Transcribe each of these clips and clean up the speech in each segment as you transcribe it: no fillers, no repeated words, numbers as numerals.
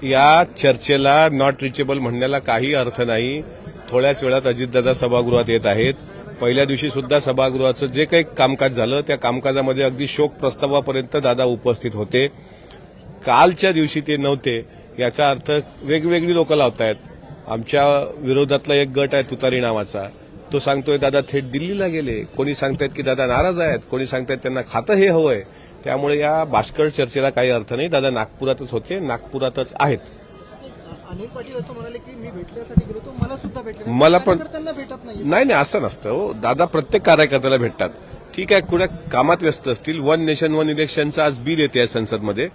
या चर्चेला not reachable म्हणण्याला काही अर्थ नाही. थोड्याच वेळात अजितदादा सभागृहात येत आहेत. पहिल्या दिवशी सुद्धा सभागृहाचं जे काही कामकाज झालं त्या कामकाजामध्ये अगदी शोक प्रस्तावापर्यंत दादा उपस्थित होते. कालच्या दिवशी ते नव्हते याचा अर्थ वेगवेगळी लोक लावतायत. आमच्या विरोधातला एक गट आहे तुतारी नावाचा, तो सांगतोय दादा थेट दिल्लीला गेले. कोणी सांगतायत की दादा नाराज आहेत, कोणी सांगतायत त्यांना खातं हे हवंय. त्यामुळे या बाष्कळ चर्चेला काही अर्थ नाही. दादा नागपुरातच होते, नागपुरातच आहेत. अनिल पाटील असं म्हणाले की मी भेटण्यासाठी गेलो तो मला सुद्धा भेटले, मला पण त्यांना भेटत नाही. नाही असं नसतं हो. दादा प्रत्येक कार्यकर्त्याला भेटतात. ठीक आहे, कुणा कामात व्यस्त असतील. वन नेशन वन इलेक्शनचं आज बिल येते संसदमध्ये.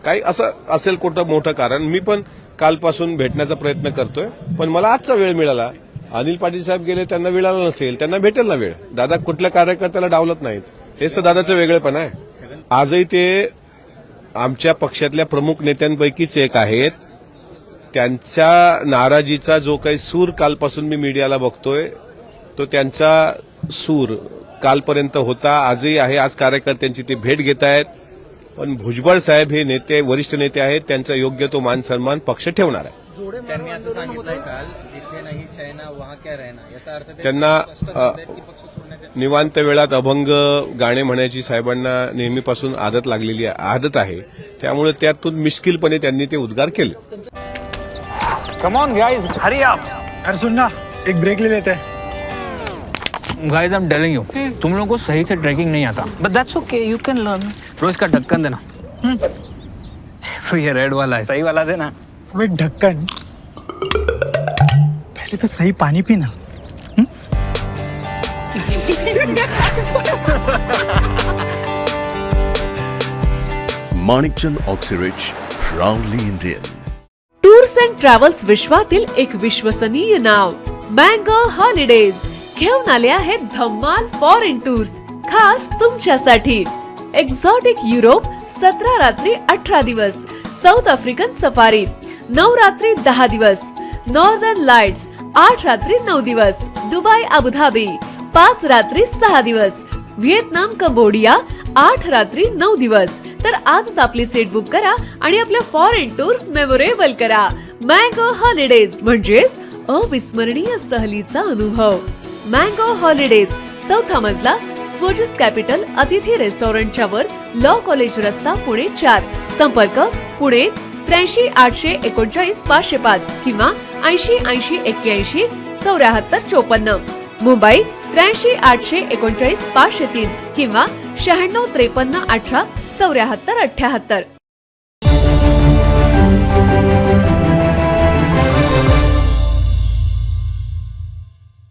काही असं असेल कुठं मोठं कारण. मी पण कालपासून भेटण्याचा प्रयत्न करतोय, पण मला आजचा वेळ मिळाला. अनिल पाटील साहेब गेले, त्यांना मिळाला नसेल, त्यांना भेटेल ना वेळ. दादा कुठल्या कार्यकर्त्याला डावलत नाहीत. हेच तर दादाचं वेगळेपण आहे. आजही ते आमच्या पक्षातल्या प्रमुख नेत्यांपैकीच एक आहेत. त्यांच्या नाराजीचा जो काही सूर कालपासून मी मीडियाला बघतोय तो त्यांचा सूर कालपर्यंत होता, आजही आहे. आज कार्यकर्त्यांची ते भेट घेत आहेत. पण भुजबळ साहेब हे नेते, वरिष्ठ नेते आहेत. त्यांचा योग्य तो मान सन्मान पक्ष ठेवणार आहे. त्यांनी असं सांगितलंय काल, जिथे नाही चायना वहां क्या रहना. याचा अर्थ त्यांना निवांत वेळात अभंग गाणे म्हणायची साहेबांना नेहमीपासून आदत लागलेली आदत आहे. त्यामुळे त्यातून मिश्किलपणे त्यांनी ते उद्गार केले. Come on guys, hurry up. अरे सुन ना, एक ब्रेक ले लेते हैं. Guys, I'm telling you, तुम लोगों को सही से ट्रैकिंग नहीं आता. But that's okay, you can learn. रोज का ढक्कन देना. ये रेड वाला है, सही वाला देना. अबे ढक्कन, पहले तो सही पानी पीना. Manikchand Oxyrich, proudly Indian. Tours and travels विश्वातील एक विश्वसनीय नाव मँगो हॉलिडेज घेऊन आले आहेत धम्माल फॉरेन टूर्स खास तुमच्यासाठी. एक्झॉटिक युरोप 17 रात्री 18 दिवस, साऊथ आफ्रिकन सफारी 9 रात्री 10 दिवस, नॉर्दर्न लाईट्स 8 रात्री 9 दिवस, दुबई अबुधाबी 5 रात्री 6 दिवस, व्हिएतनाम कंबोडिया 8 रात्री 9 दिवस. तर आजच आपली सीट बुक करा आणि आपल्या फॉरेन टूर्स मेमोरेबल करा. मँगो हॉलिडेज म्हणजेच अविस्मरणीय सहलीचा अनुभव. मँगो हॉलिडेज, 4था मजला, स्वोजस कॅपिटल अतिथी रेस्टॉरंटच्या वर, लॉ कॉलेज रस्ता, पुणे 4. संपर्क पुणे 83 839 505 किंवा 80 80 81 74 54. मुंबई 83 839 503 किंवा 96 53 18 74 78.